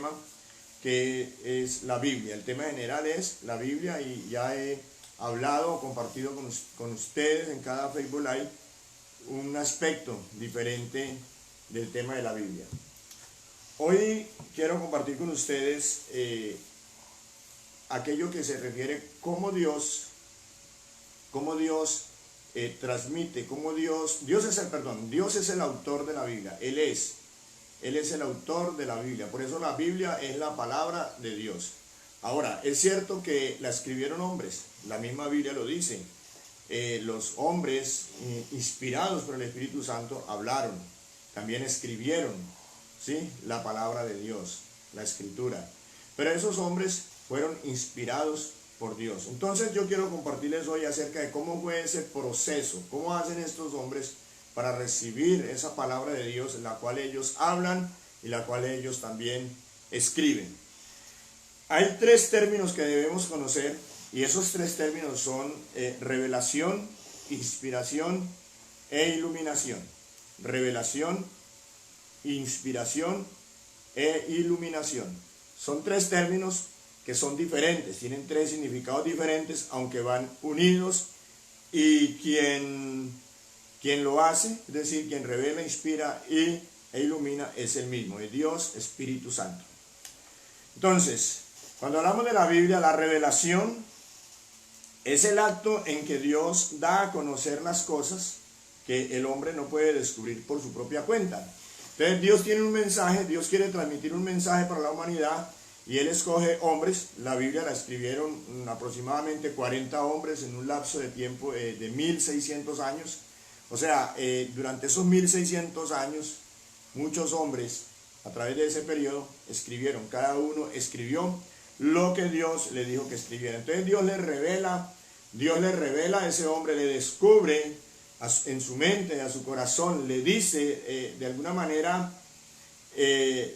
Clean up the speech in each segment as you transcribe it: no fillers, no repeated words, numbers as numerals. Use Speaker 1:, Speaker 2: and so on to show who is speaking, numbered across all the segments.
Speaker 1: tema que es la Biblia. El tema general es la Biblia y ya he hablado o compartido con ustedes en cada Facebook Live un aspecto diferente del tema de la Biblia. Hoy quiero compartir con ustedes aquello que se refiere cómo Dios transmite, cómo Dios es el autor de la Biblia. Él es el autor de la Biblia. Por eso la Biblia es la palabra de Dios. Ahora, es cierto que la escribieron hombres, la misma Biblia lo dice. Los hombres inspirados por el Espíritu Santo hablaron, también escribieron, ¿sí?, la palabra de Dios, la escritura. Pero esos hombres fueron inspirados por Dios. Entonces yo quiero compartirles hoy acerca de cómo fue ese proceso, cómo hacen estos hombres para recibir esa palabra de Dios, la cual ellos hablan y la cual ellos también escriben. Hay tres términos que debemos conocer, y esos tres términos son revelación, inspiración e iluminación. Revelación, inspiración e iluminación. Son tres términos que son diferentes, tienen tres significados diferentes, aunque van unidos, y quien lo hace, es decir, quien revela, inspira e ilumina, es el mismo, es Dios, Espíritu Santo. Entonces, cuando hablamos de la Biblia, la revelación es el acto en que Dios da a conocer las cosas que el hombre no puede descubrir por su propia cuenta. Entonces Dios tiene un mensaje, Dios quiere transmitir un mensaje para la humanidad y Él escoge hombres. La Biblia la escribieron aproximadamente 40 hombres en un lapso de tiempo de 1600 años. O sea, durante esos 1600 años, muchos hombres a través de ese periodo escribieron. Cada uno escribió lo que Dios le dijo que escribiera. Entonces Dios le revela a ese hombre, le descubre en su mente, a su corazón, le dice de alguna manera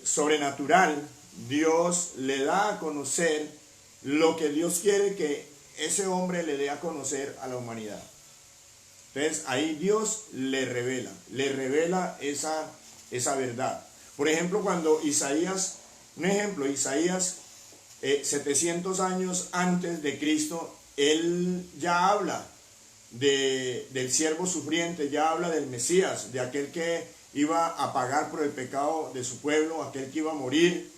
Speaker 1: sobrenatural. Dios le da a conocer lo que Dios quiere que ese hombre le dé a conocer a la humanidad. Entonces ahí Dios le revela esa verdad. Por ejemplo, cuando Isaías 700 años antes de Cristo, él ya habla del siervo sufriente, ya habla del Mesías, de aquel que iba a pagar por el pecado de su pueblo, aquel que iba a morir,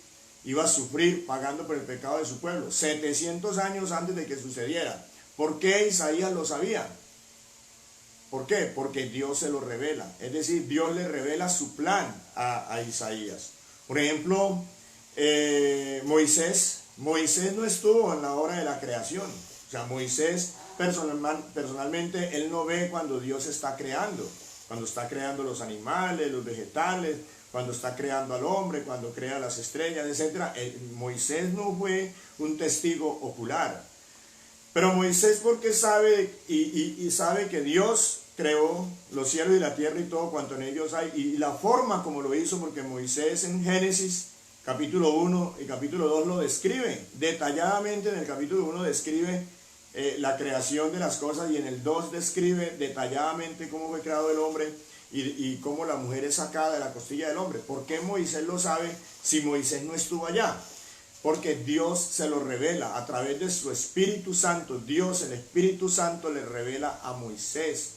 Speaker 1: iba a sufrir pagando por el pecado de su pueblo, 700 años antes de que sucediera. ¿Por qué Isaías lo sabía? ¿Por qué? Porque Dios se lo revela, es decir, Dios le revela su plan a Isaías. Por ejemplo, Moisés no estuvo en la hora de la creación. O sea, Moisés personalmente, él no ve cuando Dios está creando los animales, los vegetales, cuando está creando al hombre, cuando crea las estrellas, etc. Moisés no fue un testigo ocular. Pero Moisés, porque sabe y sabe que Dios creó los cielos y la tierra y todo cuanto en ellos hay, y la forma como lo hizo, porque Moisés en Génesis capítulo 1 y capítulo 2 lo describe detalladamente. En el capítulo 1 describe la creación de las cosas, y en el 2 describe detalladamente cómo fue creado el hombre y cómo la mujer es sacada de la costilla del hombre. ¿Por qué Moisés lo sabe si Moisés no estuvo allá? Porque Dios se lo revela a través de su Espíritu Santo. Dios, el Espíritu Santo, le revela a Moisés,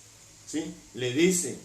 Speaker 1: ¿sí? Le dice.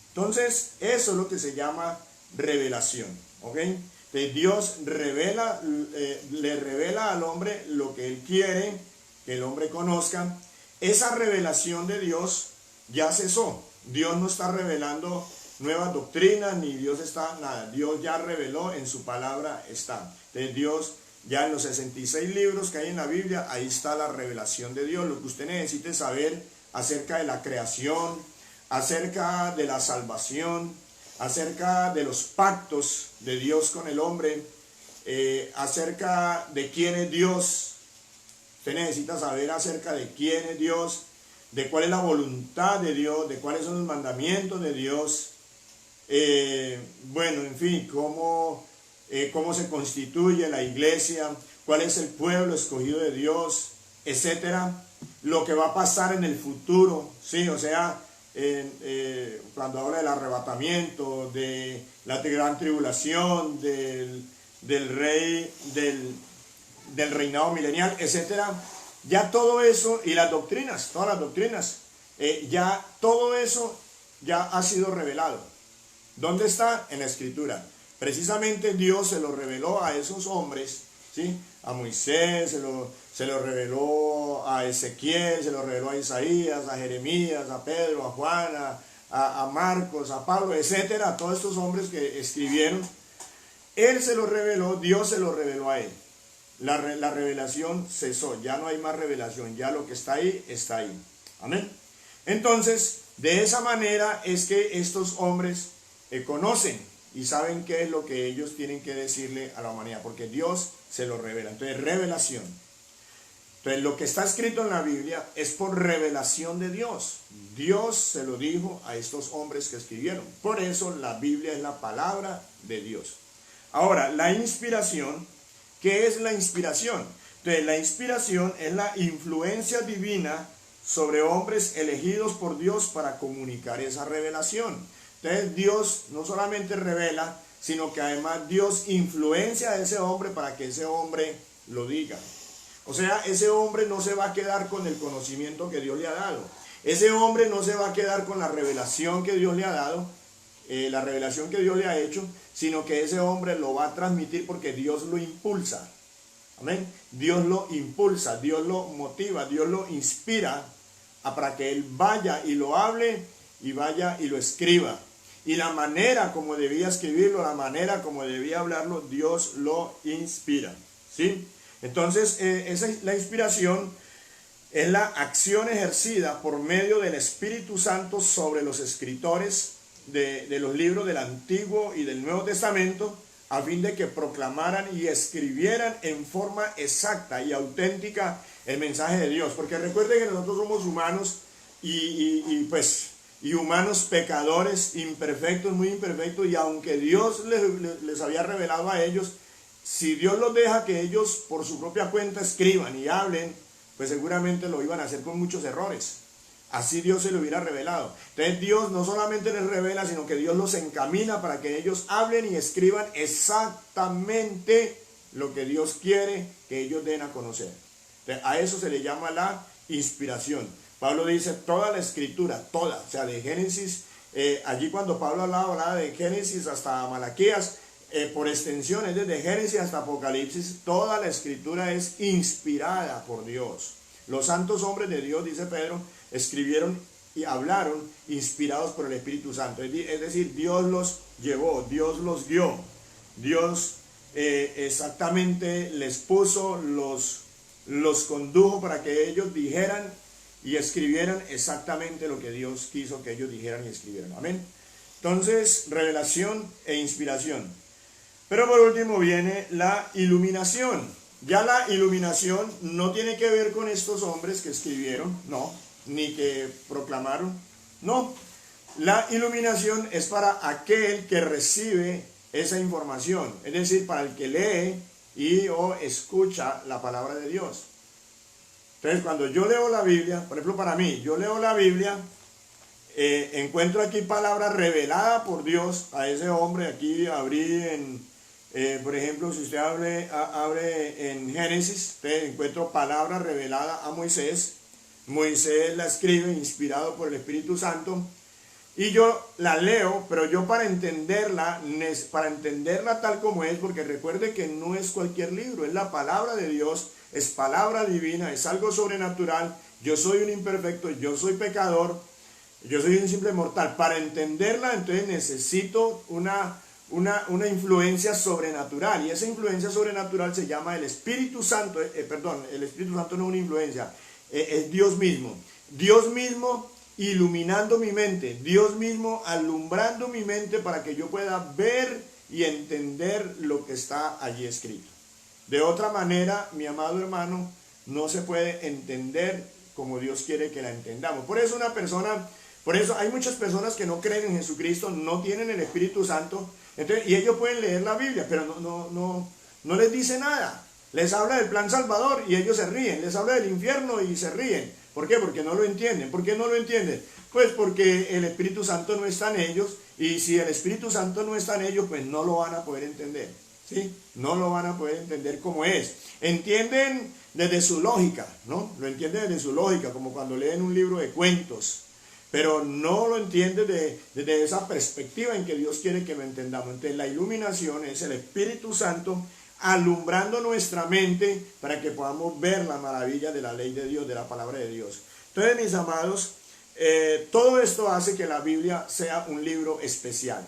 Speaker 1: Entonces, eso es lo que se llama revelación, ¿ok? Entonces, Dios le revela al hombre lo que Él quiere que el hombre conozca. Esa revelación de Dios ya cesó. Dios no está revelando nuevas doctrinas, ni Dios está nada. Dios ya reveló, en su palabra está. Entonces Dios, ya en los 66 libros que hay en la Biblia, ahí está la revelación de Dios. Lo que usted necesite saber acerca de la creación, acerca de la salvación, acerca de los pactos de Dios con el hombre, acerca de quién es Dios. Usted necesita saber acerca de quién es Dios, de cuál es la voluntad de Dios, de cuáles son los mandamientos de Dios. Bueno, en fin, cómo se constituye la iglesia, cuál es el pueblo escogido de Dios, etcétera. Lo que va a pasar en el futuro, ¿sí? O sea, cuando habla del arrebatamiento, de la gran tribulación, del rey, del reinado milenial, etcétera. Ya todo eso, y las doctrinas, todas las doctrinas, ya todo eso ya ha sido revelado. ¿Dónde está? En la Escritura. Precisamente Dios se lo reveló a esos hombres, ¿sí? A Moisés, se lo reveló a Ezequiel, se lo reveló a Isaías, a Jeremías, a Pedro, a Juan, a Marcos, a Pablo, etcétera, a todos estos hombres que escribieron. Él se lo reveló, Dios se lo reveló a él. La revelación cesó, ya no hay más revelación, ya lo que está ahí, está ahí. Amén. Entonces, de esa manera es que estos hombres conocen y saben qué es lo que ellos tienen que decirle a la humanidad, porque Dios se lo revela. Entonces, revelación. Entonces, lo que está escrito en la Biblia es por revelación de Dios. Dios se lo dijo a estos hombres que escribieron. Por eso la Biblia es la palabra de Dios. Ahora, la inspiración. ¿Qué es la inspiración? Entonces, la inspiración es la influencia divina sobre hombres elegidos por Dios para comunicar esa revelación. Entonces, Dios no solamente revela, sino que además Dios influencia a ese hombre para que ese hombre lo diga. O sea, ese hombre no se va a quedar con el conocimiento que Dios le ha dado. Ese hombre no se va a quedar con la revelación que Dios le ha dado, la revelación que Dios le ha hecho, sino que ese hombre lo va a transmitir porque Dios lo impulsa. Amén. Dios lo impulsa, Dios lo motiva, Dios lo inspira para que él vaya y lo hable y vaya y lo escriba. Y la manera como debía escribirlo, la manera como debía hablarlo, Dios lo inspira. ¿Sí? Entonces, la inspiración es la acción ejercida por medio del Espíritu Santo sobre los escritores de los libros del Antiguo y del Nuevo Testamento, a fin de que proclamaran y escribieran en forma exacta y auténtica el mensaje de Dios. Porque recuerden que nosotros somos humanos y humanos pecadores, imperfectos, muy imperfectos, y aunque Dios les había revelado a ellos, si Dios los deja que ellos por su propia cuenta escriban y hablen, pues seguramente lo iban a hacer con muchos errores. Así Dios se lo hubiera revelado. Entonces Dios no solamente les revela, sino que Dios los encamina para que ellos hablen y escriban exactamente lo que Dios quiere que ellos den a conocer. Entonces, a eso se le llama la inspiración. Pablo dice toda la escritura, toda, o sea, de Génesis, allí cuando Pablo hablaba de Génesis hasta Malaquías, por extensiones desde Génesis hasta Apocalipsis, toda la escritura es inspirada por Dios. Los santos hombres de Dios, dice Pedro, escribieron y hablaron inspirados por el Espíritu Santo. Es decir, Dios los llevó, Dios los guió, Dios exactamente les puso, los condujo para que ellos dijeran y escribieran exactamente lo que Dios quiso que ellos dijeran y escribieran. Amén. Entonces, revelación e inspiración. Pero por último viene la iluminación. Ya la iluminación no tiene que ver con estos hombres que escribieron, no, ni que proclamaron, no. La iluminación es para aquel que recibe esa información, es decir, para el que lee o escucha la palabra de Dios. Entonces, cuando yo leo la Biblia, por ejemplo, para mí, yo leo la Biblia, encuentro aquí palabra revelada por Dios a ese hombre. Aquí abrí por ejemplo, si usted abre en Génesis, encuentro palabra revelada a Moisés. Moisés la escribe inspirado por el Espíritu Santo. Y yo la leo, pero yo para entenderla tal como es, porque recuerde que no es cualquier libro, es la palabra de Dios, es palabra divina, es algo sobrenatural. Yo soy un imperfecto, yo soy pecador, yo soy un simple mortal. Para entenderla, entonces necesito una influencia sobrenatural, y esa influencia sobrenatural se llama el Espíritu Santo. El Espíritu Santo no es una influencia, es Dios mismo. Dios mismo iluminando mi mente, Dios mismo alumbrando mi mente para que yo pueda ver y entender lo que está allí escrito. De otra manera, mi amado hermano, no se puede entender como Dios quiere que la entendamos. Por eso hay muchas personas que no creen en Jesucristo, no tienen el Espíritu Santo, y ellos pueden leer la Biblia, pero no les dice nada. Les habla del plan salvador y ellos se ríen, les habla del infierno y se ríen. ¿Por qué? Porque no lo entienden. ¿Por qué no lo entienden? Pues porque el Espíritu Santo no está en ellos, y si el Espíritu Santo no está en ellos, pues no lo van a poder entender. ¿sí? No lo van a poder entender como es. Entienden desde su lógica, ¿no? Lo entienden desde su lógica, como cuando leen un libro de cuentos, pero no lo entienden desde esa perspectiva en que Dios quiere que lo entendamos. Entonces la iluminación es el Espíritu Santo alumbrando nuestra mente para que podamos ver la maravilla de la ley de Dios, de la palabra de Dios. Entonces, mis amados, todo esto hace que la Biblia sea un libro especial.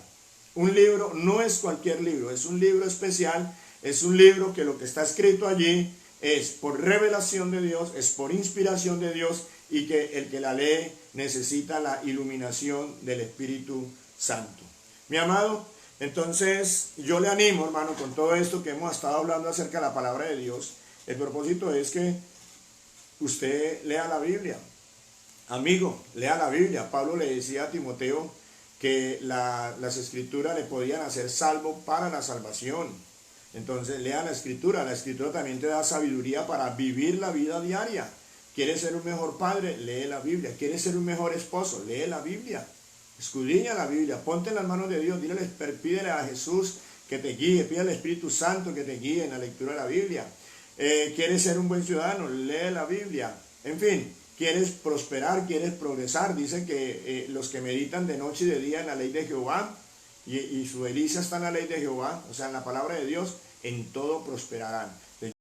Speaker 1: Un libro no es cualquier libro, es un libro especial, es un libro que lo que está escrito allí es por revelación de Dios, es por inspiración de Dios, y que el que la lee necesita la iluminación del Espíritu Santo. Mi amado, entonces yo le animo, hermano, con todo esto que hemos estado hablando acerca de la palabra de Dios, el propósito es que usted lea la Biblia. Amigo, lea la Biblia. Pablo le decía a Timoteo que las escrituras le podían hacer salvo para la salvación. Entonces lea la escritura también te da sabiduría para vivir la vida diaria. ¿Quieres ser un mejor padre? Lee la Biblia. ¿Quieres ser un mejor esposo? Lee la Biblia. Escudriña la Biblia, ponte en las manos de Dios, pídele a Jesús que te guíe, pídele al Espíritu Santo que te guíe en la lectura de la Biblia. ¿Quieres ser un buen ciudadano? Lee la Biblia. En fin, ¿quieres prosperar? ¿Quieres progresar? Dice que los que meditan de noche y de día en la ley de Jehová, y su delicia está en la ley de Jehová, o sea, en la palabra de Dios, en todo prosperarán.